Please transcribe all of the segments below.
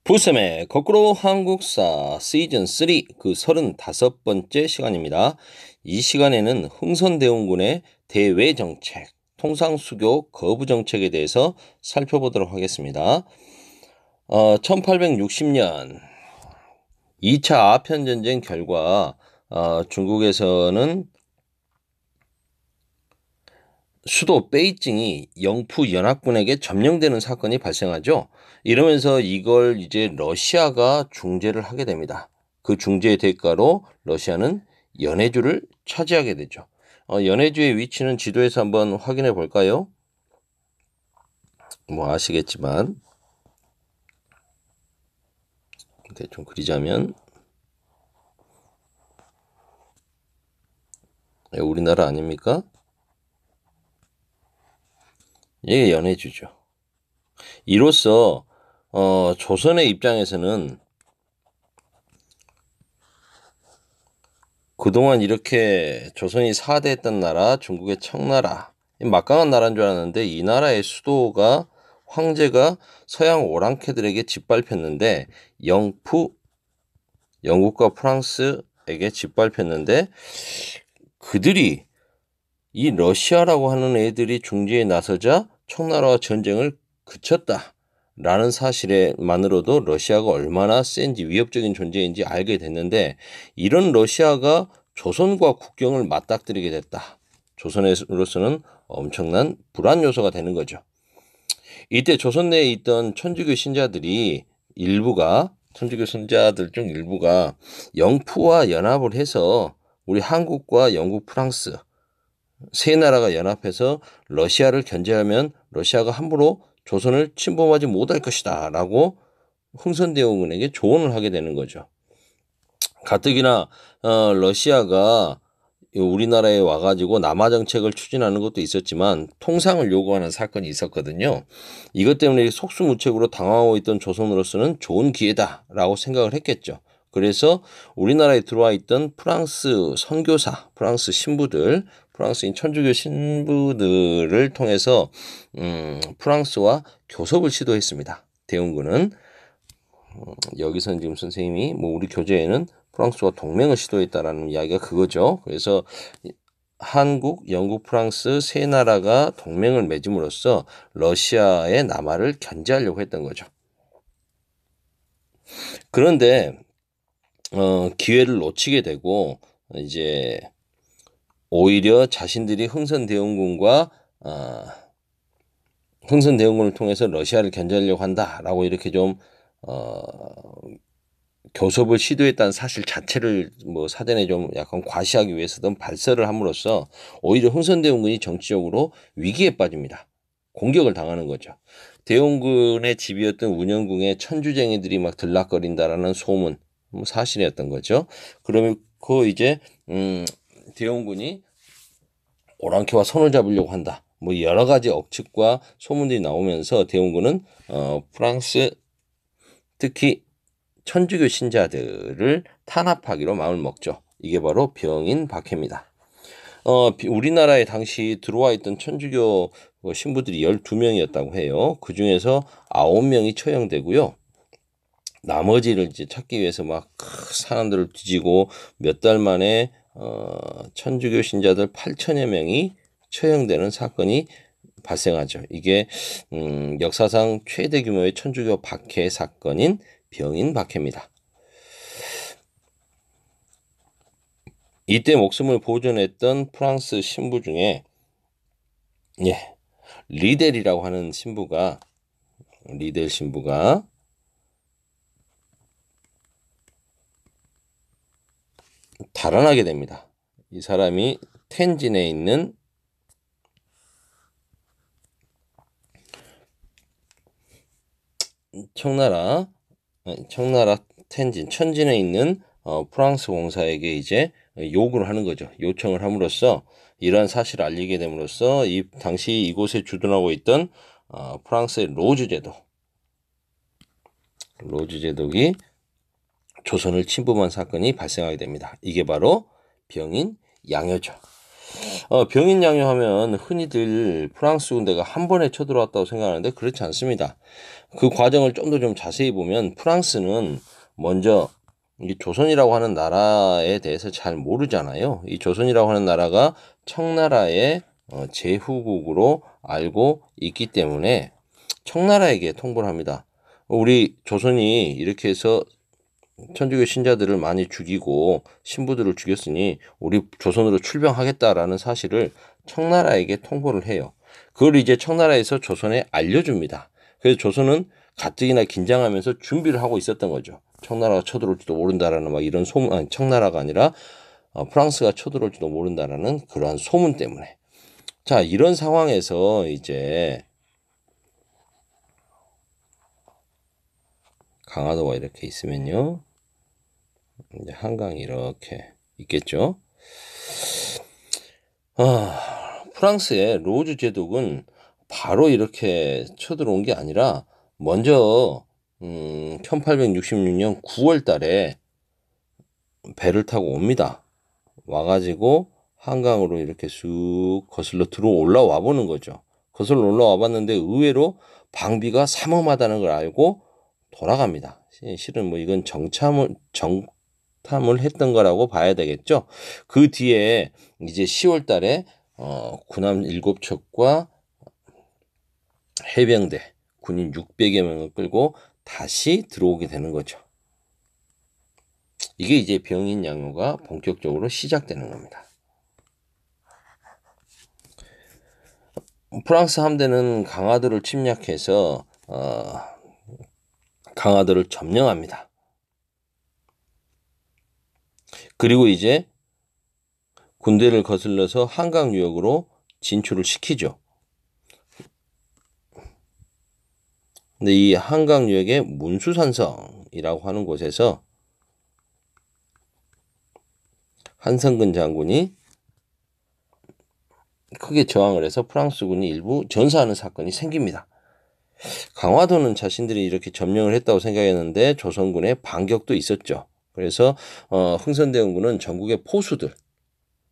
부쌤의 거꾸로 한국사 시즌 3 그 35번째 시간입니다. 이 시간에는 흥선대원군의 대외 정책, 통상수교 거부 정책에 대해서 살펴보도록 하겠습니다. 1860년 2차 아편전쟁 결과 중국에서는 수도 베이징이 영푸 연합군에게 점령되는 사건이 발생하죠. 이러면서 이걸 이제 러시아가 중재를 하게 됩니다. 그 중재의 대가로 러시아는 연해주를 차지하게 되죠. 연해주의 위치는 지도에서 한번 확인해 볼까요? 뭐 아시겠지만 대충 그리자면 우리나라 아닙니까? 이게 연해주죠. 이로써 조선의 입장에서는 그동안 이렇게 조선이 사대했던 나라, 중국의 청나라, 막강한 나라인 줄 알았는데 이 나라의 수도가 황제가 서양 오랑캐들에게 짓밟혔는데 영국과 프랑스에게 짓밟혔는데 그들이 이 러시아라고 하는 애들이 중재에 나서자 청나라와 전쟁을 그쳤다라는 사실만으로도 러시아가 얼마나 센지 위협적인 존재인지 알게 됐는데 이런 러시아가 조선과 국경을 맞닥뜨리게 됐다. 조선으로서는 엄청난 불안 요소가 되는 거죠. 이때 조선 내에 있던 천주교 신자들이 천주교 신자들 중 일부가 영푸와 연합을 해서 우리 한국과 영국, 프랑스 세 나라가 연합해서 러시아를 견제하면 러시아가 함부로 조선을 침범하지 못할 것이다 라고 흥선대원군에게 조언을 하게 되는 거죠. 가뜩이나 러시아가 우리나라에 와가지고 남하 정책을 추진하는 것도 있었지만 통상을 요구하는 사건이 있었거든요. 이것 때문에 속수무책으로 당황하고 있던 조선으로서는 좋은 기회다라고 생각을 했겠죠. 그래서 우리나라에 들어와 있던 프랑스 선교사, 프랑스 신부들, 프랑스인 천주교 신부들을 통해서 프랑스와 교섭을 시도했습니다. 대원군은 여기서는 지금 선생님이 우리 교재에는 프랑스와 동맹을 시도했다라는 이야기가 그거죠. 그래서 한국, 영국, 프랑스 세 나라가 동맹을 맺음으로써 러시아의 남하를 견제하려고 했던 거죠. 그런데 기회를 놓치게 되고 이제 오히려 자신들이 흥선대원군을 통해서 러시아를 견제하려고 한다라고 이렇게 좀 교섭을 시도했다는 사실 자체를 사전에 좀 약간 과시하기 위해서든 발설을 함으로써 오히려 흥선대원군이 정치적으로 위기에 빠집니다. 공격을 당하는 거죠. 대원군의 집이었던 운영궁에 천주쟁이들이 막 들락거린다라는 소문, 사실이었던 거죠. 그러면 이제 대원군이 오랑캐와 손을 잡으려고 한다. 여러 가지 억측과 소문들이 나오면서 대원군은 프랑스 특히 천주교 신자들을 탄압하기로 마음을 먹죠. 이게 바로 병인 박해입니다. 우리나라에 당시 들어와 있던 천주교 신부들이 12명이었다고 해요. 그 중에서 9명이 처형되고요. 나머지를 이제 찾기 위해서 막 사람들을 뒤지고 몇 달 만에 천주교 신자들 8천여 명이 처형되는 사건이 발생하죠. 이게 역사상 최대 규모의 천주교 박해 사건인 병인 박해입니다. 이때 목숨을 보존했던 프랑스 신부 중에 리델이라고 하는 리델 신부가 달아나게 됩니다. 이 사람이 텐진에 있는 청나라 텐진 천진에 있는 프랑스 공사에게 이제 요구를 하는 거죠. 요청을 함으로써 이러한 사실을 알리게 됨으로써 이 당시 이곳에 주둔하고 있던 프랑스의 로즈 제독이 조선을 침범한 사건이 발생하게 됩니다. 이게 바로 병인 양요죠. 병인 양요하면 흔히들 프랑스 군대가 한 번에 쳐들어왔다고 생각하는데 그렇지 않습니다. 그 과정을 좀 더 좀 자세히 보면 프랑스는 먼저 이 조선이라고 하는 나라에 대해서 잘 모르잖아요. 이 조선이라고 하는 나라가 청나라의 제후국으로 알고 있기 때문에 청나라에게 통보를 합니다. 우리 조선이 이렇게 해서 천주교 신자들을 많이 죽이고 신부들을 죽였으니 우리 조선으로 출병하겠다라는 사실을 청나라에게 통보를 해요. 그걸 이제 청나라에서 조선에 알려줍니다. 그래서 조선은 가뜩이나 긴장하면서 준비를 하고 있었던 거죠. 청나라가 쳐들어올지도 모른다라는 막 이런 소문, 아니, 청나라가 아니라 프랑스가 쳐들어올지도 모른다라는 그러한 소문 때문에. 자, 이런 상황에서 이제 강화도가 이렇게 있으면요. 이제 한강이 이렇게 있겠죠. 프랑스의 로즈 제독은 바로 이렇게 쳐들어온 게 아니라 먼저 1866년 9월 달에 배를 타고 옵니다. 와가지고 한강으로 이렇게 쑥 거슬러 들어 올라와 보는 거죠. 거슬러 올라와 봤는데 의외로 방비가 삼엄하다는 걸 알고 돌아갑니다. 실은 뭐 이건 정탐을 했던 거라고 봐야 되겠죠. 그 뒤에 이제 10월 달에 군함 7척과 해병대 군인 600여 명을 끌고 다시 들어오게 되는 거죠. 이게 이제 병인 양요가 본격적으로 시작되는 겁니다. 프랑스 함대는 강화도를 침략해서 강화도를 점령합니다. 그리고 이제 군대를 거슬러서 한강 유역으로 진출을 시키죠. 근데 이 한강 유역의 문수산성이라고 하는 곳에서 한성근 장군이 크게 저항을 해서 프랑스군이 일부 전사하는 사건이 생깁니다. 강화도는 자신들이 이렇게 점령을 했다고 생각했는데 조선군의 반격도 있었죠. 그래서 흥선대원군은 전국의 포수들,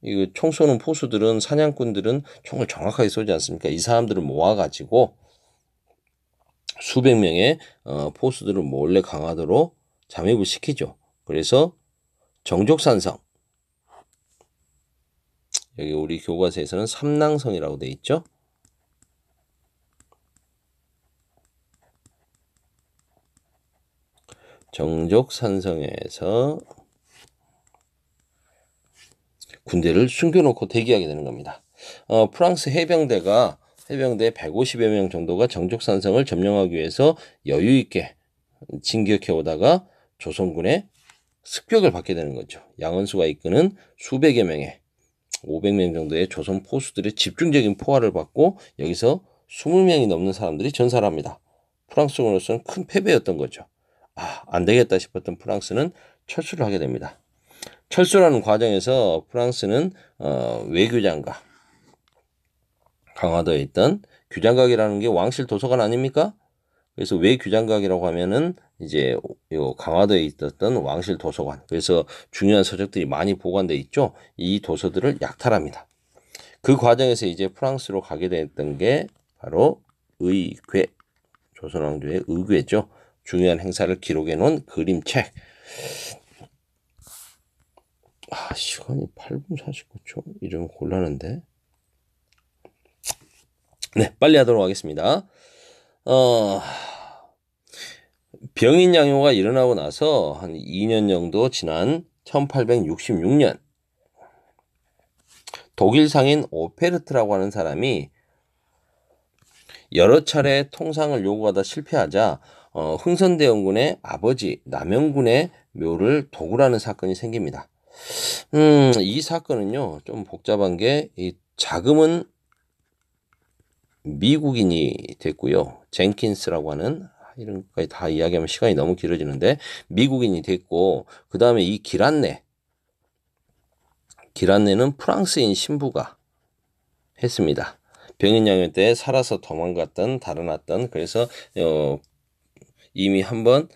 이거 총 쏘는 포수들은 사냥꾼들은 총을 정확하게 쏘지 않습니까? 이 사람들을 모아가지고 수백 명의 포수들을 몰래 강화도로 잠입을 시키죠. 그래서 정족산성, 여기 우리 교과서에서는 삼낭성이라고 돼 있죠. 정족산성에서 군대를 숨겨놓고 대기하게 되는 겁니다. 프랑스 해병대 150여 명 정도가 정족산성을 점령하기 위해서 여유 있게 진격해 오다가 조선군의 습격을 받게 되는 거죠. 양원수가 이끄는 수백여 명의 500명 정도의 조선 포수들의 집중적인 포화를 받고 여기서 20명이 넘는 사람들이 전사를 합니다. 프랑스군으로서는 큰 패배였던 거죠. 안 되겠다 싶었던 프랑스는 철수를 하게 됩니다. 철수라는 과정에서 프랑스는 외교장각, 강화도에 있던 규장각이라는 게 왕실 도서관 아닙니까? 그래서 외규장각이라고 하면은 이제 요 강화도에 있었던 왕실 도서관, 그래서 중요한 서적들이 많이 보관돼 있죠. 이 도서들을 약탈합니다. 그 과정에서 이제 프랑스로 가게 됐던 게 바로 의궤, 조선왕조의 의궤죠. 중요한 행사를 기록해 놓은 그림책. 시간이 8분 49초. 이러면 곤란한데. 네, 빨리 하도록 하겠습니다. 병인 양요가 일어나고 나서 한 2년 정도 지난 1866년 독일 상인 오페르트라고 하는 사람이 여러 차례 통상을 요구하다 실패하자 흥선대원군의 아버지 남영군의 묘를 도굴하는 사건이 생깁니다. 이 사건은요 좀 복잡한 게 이 자금은 미국인이 됐고요. 젠킨스라고 하는, 이런 것까지 다 이야기하면 시간이 너무 길어지는데, 미국인이 됐고, 그 다음에 이 기란네는 프랑스인 신부가 했습니다. 병인양요 때 살아서 도망갔던, 달아났던, 그래서 이미 한번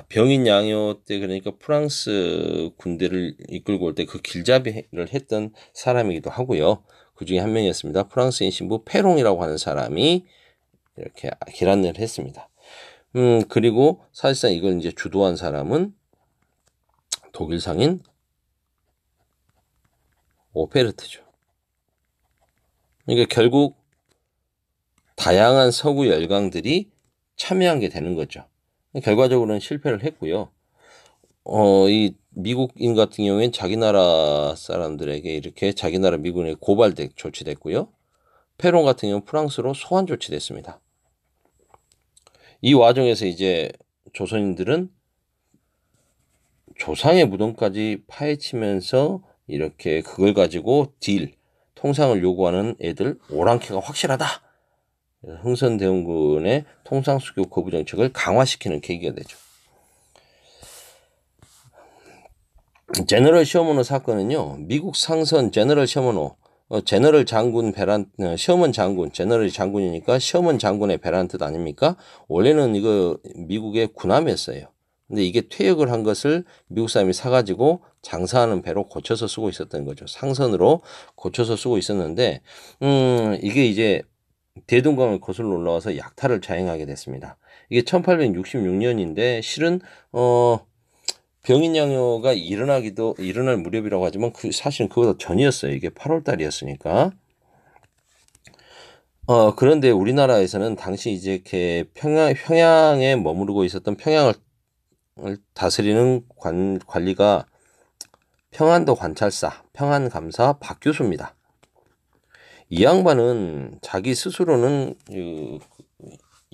병인 양요 때 그러니까 프랑스 군대를 이끌고 올 때 그 길잡이를 했던 사람이기도 하고요. 그 중에 한 명이었습니다. 프랑스인 신부 페롱이라고 하는 사람이 이렇게 계란을 했습니다. 그리고 사실상 이걸 이제 주도한 사람은 독일 상인 오페르트죠. 그러니까 결국 다양한 서구 열강들이 참여한 게 되는 거죠. 결과적으로는 실패를 했고요. 이 미국인 같은 경우에는 자기 나라 사람들에게 이렇게 자기 나라 미군에 조치됐고요. 페론 같은 경우는 프랑스로 소환 조치됐습니다. 이 와중에서 이제 조선인들은 조상의 무덤까지 파헤치면서 이렇게 그걸 가지고 통상을 요구하는 애들 오랑캐가 확실하다. 흥선대원군의 통상수교 거부 정책을 강화시키는 계기가 되죠. 제너럴 셔먼호 사건은요, 미국 상선 제너럴 셔먼호, 제너럴 장군 셔먼 장군, 제너럴 장군이니까 셔먼 장군의 배라는 뜻 아닙니까? 원래는 이거 미국의 군함이었어요. 근데 이게 퇴역을 한 것을 미국 사람이 사가지고 장사하는 배로 고쳐서 쓰고 있었던 거죠. 상선으로 고쳐서 쓰고 있었는데, 이게 이제 대동강을 거슬러 올라와서 약탈을 자행하게 됐습니다. 이게 1866년인데, 실은, 병인양요가 일어날 무렵이라고 하지만 사실은 그보다 전이었어요. 이게 8월 달이었으니까. 그런데 우리나라에서는 당시 이제 이렇게 평양에 머무르고 있었던 평양을 다스리는 관리가 평안도 관찰사, 평안감사 박교수입니다. 이 양반은 자기 스스로는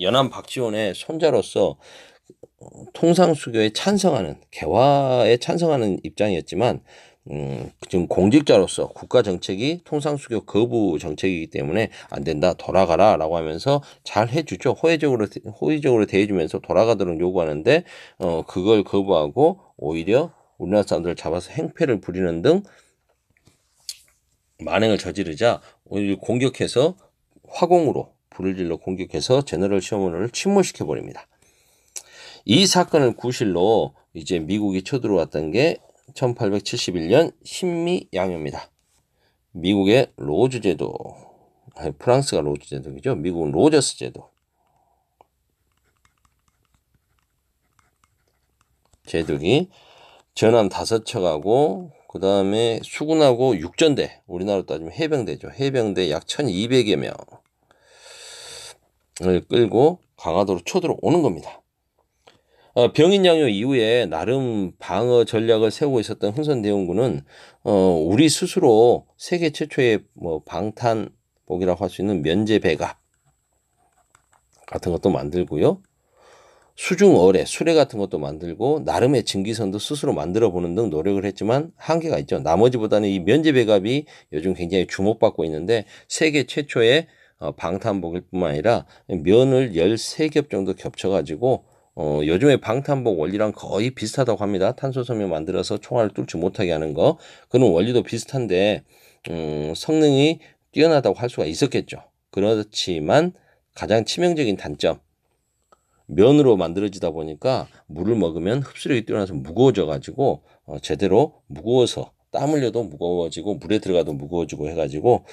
연안 박지원의 손자로서 통상수교에 개화에 찬성하는 입장이었지만 지금 공직자로서 국가 정책이 통상수교 거부 정책이기 때문에 안 된다, 돌아가라 라고 하면서 잘 해주죠. 호의적으로 대해주면서 돌아가도록 요구하는데 그걸 거부하고 오히려 우리나라 사람들을 잡아서 행패를 부리는 등 만행을 저지르자 오히려 공격해서 화공으로 불을 질러 공격해서 제너럴 셔먼을 침몰시켜 버립니다. 이 사건을 구실로 이제 미국이 쳐들어왔던 게 1871년 신미양요입니다. 미국의 로즈 제도, 프랑스가 로즈 제도이죠. 미국은 로저스 제도. 제독이 전함 5척하고 그 다음에 수군하고 육전대, 우리나라로 따지면 해병대죠. 해병대 약 1200여 명을 끌고 강화도로 쳐들어오는 겁니다. 병인양요 이후에 나름 방어 전략을 세우고 있었던 흥선대원군은 우리 스스로 세계 최초의 방탄복이라고 할 수 있는 면제 배갑 같은 것도 만들고요. 수중어뢰, 수레 같은 것도 만들고 나름의 증기선도 스스로 만들어 보는 등 노력을 했지만 한계가 있죠. 나머지보다는 이 면제 배갑이 요즘 굉장히 주목받고 있는데 세계 최초의 방탄복일 뿐만 아니라 면을 13겹 정도 겹쳐가지고 요즘의 방탄복 원리랑 거의 비슷하다고 합니다. 탄소섬유 만들어서 총알을 뚫지 못하게 하는 거. 그런 원리도 비슷한데 성능이 뛰어나다고 할 수가 있었겠죠. 그렇지만 가장 치명적인 단점, 면으로 만들어지다 보니까 물을 먹으면 흡수력이 뛰어나서 무거워져 가지고 제대로 무거워서 땀 흘려도 무거워지고 물에 들어가도 무거워지고 해가지고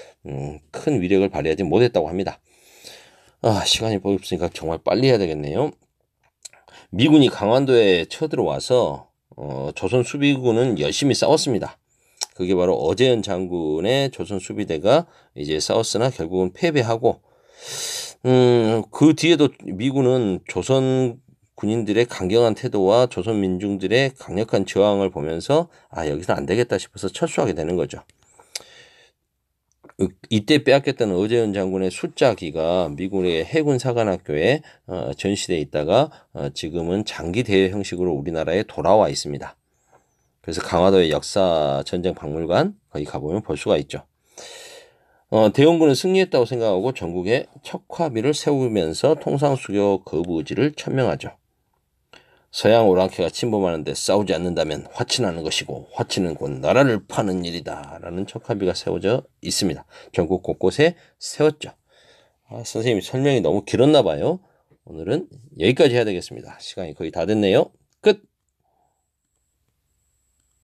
큰 위력을 발휘하지 못했다고 합니다. 시간이 없으니까 정말 빨리 해야 되겠네요. 미군이 강원도에 쳐들어와서 조선 수비군은 열심히 싸웠습니다. 그게 바로 어제현 장군의 조선 수비대가 이제 싸웠으나 결국은 패배하고 그 뒤에도 미군은 조선 군인들의 강경한 태도와 조선 민중들의 강력한 저항을 보면서 여기서는 안 되겠다 싶어서 철수하게 되는 거죠. 이때 빼앗겼던 어제현 장군의 숫자기가 미군의 해군 사관학교에 전시되어 있다가 지금은 장기 대여 형식으로 우리나라에 돌아와 있습니다. 그래서 강화도의 역사 전쟁 박물관 거기 가보면 볼 수가 있죠. 대원군은 승리했다고 생각하고 전국에 척화비를 세우면서 통상수교 거부 의지를 천명하죠. 서양 오랑캐가 침범하는데 싸우지 않는다면 화친하는 것이고 화친은 곧 나라를 파는 일이다 라는 척화비가 세워져 있습니다. 전국 곳곳에 세웠죠. 선생님 설명이 너무 길었나 봐요. 오늘은 여기까지 해야 되겠습니다. 시간이 거의 다 됐네요.